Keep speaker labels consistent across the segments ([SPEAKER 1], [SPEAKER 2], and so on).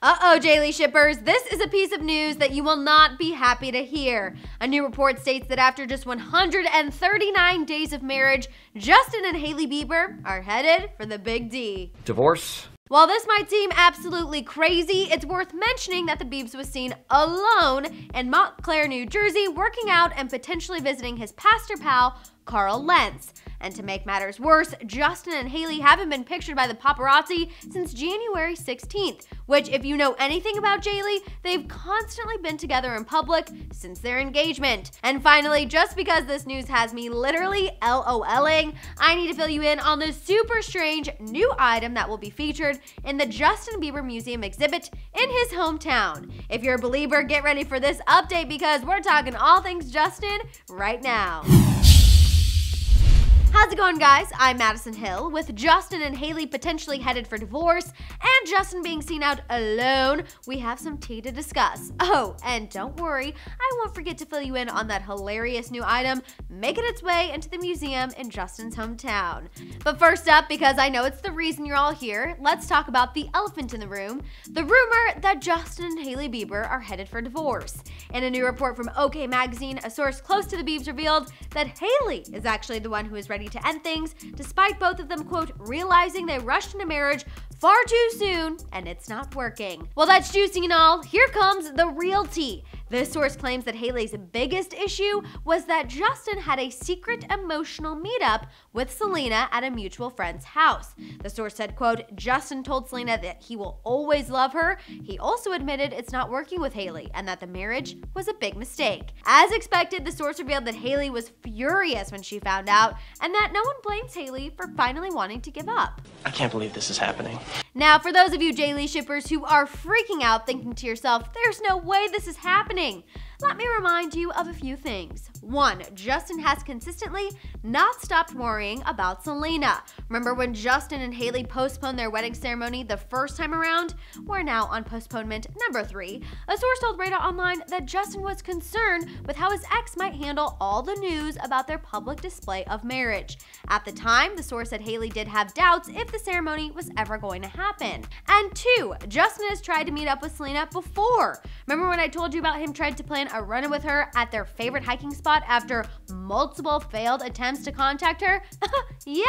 [SPEAKER 1] Uh-oh, Jailey shippers, this is a piece of news that you will not be happy to hear. A new report states that after just 139 days of marriage, Justin and Hailey Bieber are headed for the big D.
[SPEAKER 2] Divorce?
[SPEAKER 1] While this might seem absolutely crazy, it's worth mentioning that the Biebs was seen alone in Montclair, New Jersey, working out and potentially visiting his pastor pal, Carl Lentz. And to make matters worse, Justin and Hailey haven't been pictured by the paparazzi since January 16th, which, if you know anything about Jailey, they've constantly been together in public since their engagement. And finally, just because this news has me literally LOLing, I need to fill you in on this super strange new item that will be featured in the Justin Bieber Museum exhibit in his hometown. If you're a belieber, get ready for this update because we're talking all things Justin right now. How's it going, guys? I'm Madison Hill. With Justin and Hailey potentially headed for divorce and Justin being seen out alone, we have some tea to discuss. Oh, and don't worry, I won't forget to fill you in on that hilarious new item making its way into the museum in Justin's hometown. But first up, because I know it's the reason you're all here, let's talk about the elephant in the room, the rumor that Justin and Hailey Bieber are headed for divorce. In a new report from OK Magazine, a source close to the Biebs revealed that Hailey is actually the one who is ready to end things, despite both of them, quote, realizing they rushed into marriage far too soon and it's not working. Well, that's juicy and all. Here comes the real tea. This source claims that Hailey's biggest issue was that Justin had a secret emotional meetup with Selena at a mutual friend's house. The source said, quote, Justin told Selena that he will always love her. He also admitted it's not working with Hailey and that the marriage was a big mistake. As expected, the source revealed that Hailey was furious when she found out and that no one blames Hailey for finally wanting to give up.
[SPEAKER 2] I can't believe this is happening.
[SPEAKER 1] Now, for those of you Jailey shippers who are freaking out thinking to yourself, there's no way this is happening, let me remind you of a few things. 1, Justin has consistently not stopped worrying about Selena. Remember when Justin and Hailey postponed their wedding ceremony the first time around? We're now on postponement number 3. A source told Radar Online that Justin was concerned with how his ex might handle all the news about their public display of marriage. At the time, the source said Hailey did have doubts if the ceremony was ever going to happen. And 2, Justin has tried to meet up with Selena before. Remember when I told you about him trying to plan a run-in with her at their favorite hiking spot after multiple failed attempts to contact her? Yeah,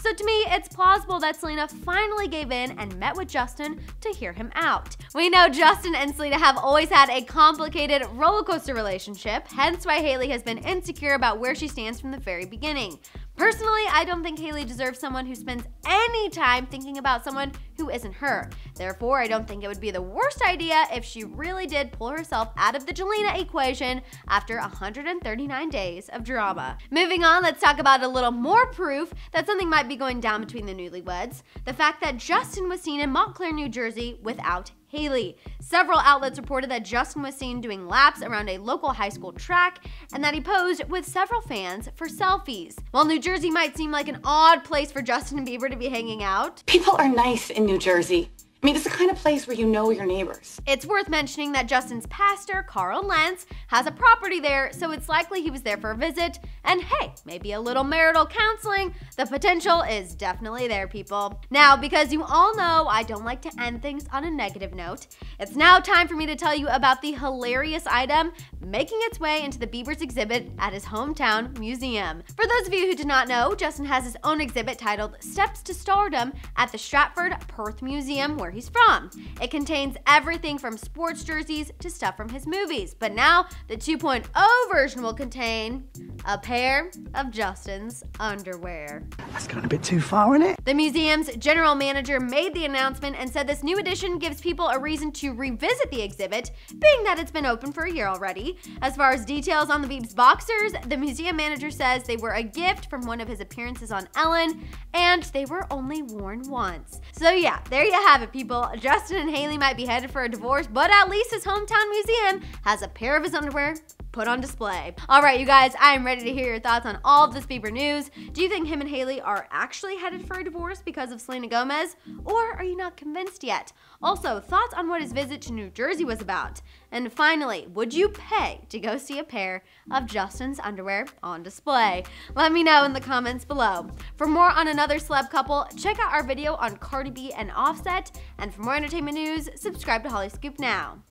[SPEAKER 1] so to me, it's plausible that Selena finally gave in and met with Justin to hear him out. We know Justin and Selena have always had a complicated roller coaster relationship, hence why Hailey has been insecure about where she stands from the very beginning. Personally, I don't think Hailey deserves someone who spends any time thinking about someone who isn't her. Therefore, I don't think it would be the worst idea if she really did pull herself out of the Jelena equation after 139 days of drama. Moving on, let's talk about a little more proof that something might be going down between the newlyweds. The fact that Justin was seen in Montclair, New Jersey without Hailey. Several outlets reported that Justin was seen doing laps around a local high school track and that he posed with several fans for selfies. While New Jersey might seem like an odd place for Justin and Bieber to be hanging out,
[SPEAKER 3] people are nice in New Jersey. I mean, it's the kind of place where you know your neighbors.
[SPEAKER 1] It's worth mentioning that Justin's pastor, Carl Lentz, has a property there, so it's likely he was there for a visit. And hey, maybe a little marital counseling. The potential is definitely there, people. Now, because you all know I don't like to end things on a negative note, it's now time for me to tell you about the hilarious item making its way into the Bieber's exhibit at his hometown museum. For those of you who did not know, Justin has his own exhibit titled Steps to Stardom at the Stratford Perth Museum, where he's from. It contains everything from sports jerseys to stuff from his movies, but now the 2.0 version will contain a pair of Justin's underwear.
[SPEAKER 4] That's gone a bit too far, isn't it?
[SPEAKER 1] The museum's general manager made the announcement and said this new edition gives people a reason to revisit the exhibit, being that it's been open for a year already. As far as details on the Biebs boxers, the museum manager says they were a gift from one of his appearances on Ellen, and they were only worn once. So yeah, there you have it, people. Justin and Hailey might be headed for a divorce, but at least his hometown museum has a pair of his underwear put on display. All right, you guys, I am ready to hear your thoughts on all of this Bieber news. Do you think him and Hailey are actually headed for a divorce because of Selena Gomez, or are you not convinced yet? Also, thoughts on what his visit to New Jersey was about. And finally, would you pay to go see a pair of Justin's underwear on display? Let me know in the comments below. For more on another celeb couple, check out our video on Cardi B and Offset. And for more entertainment news, subscribe to Hollyscoop now.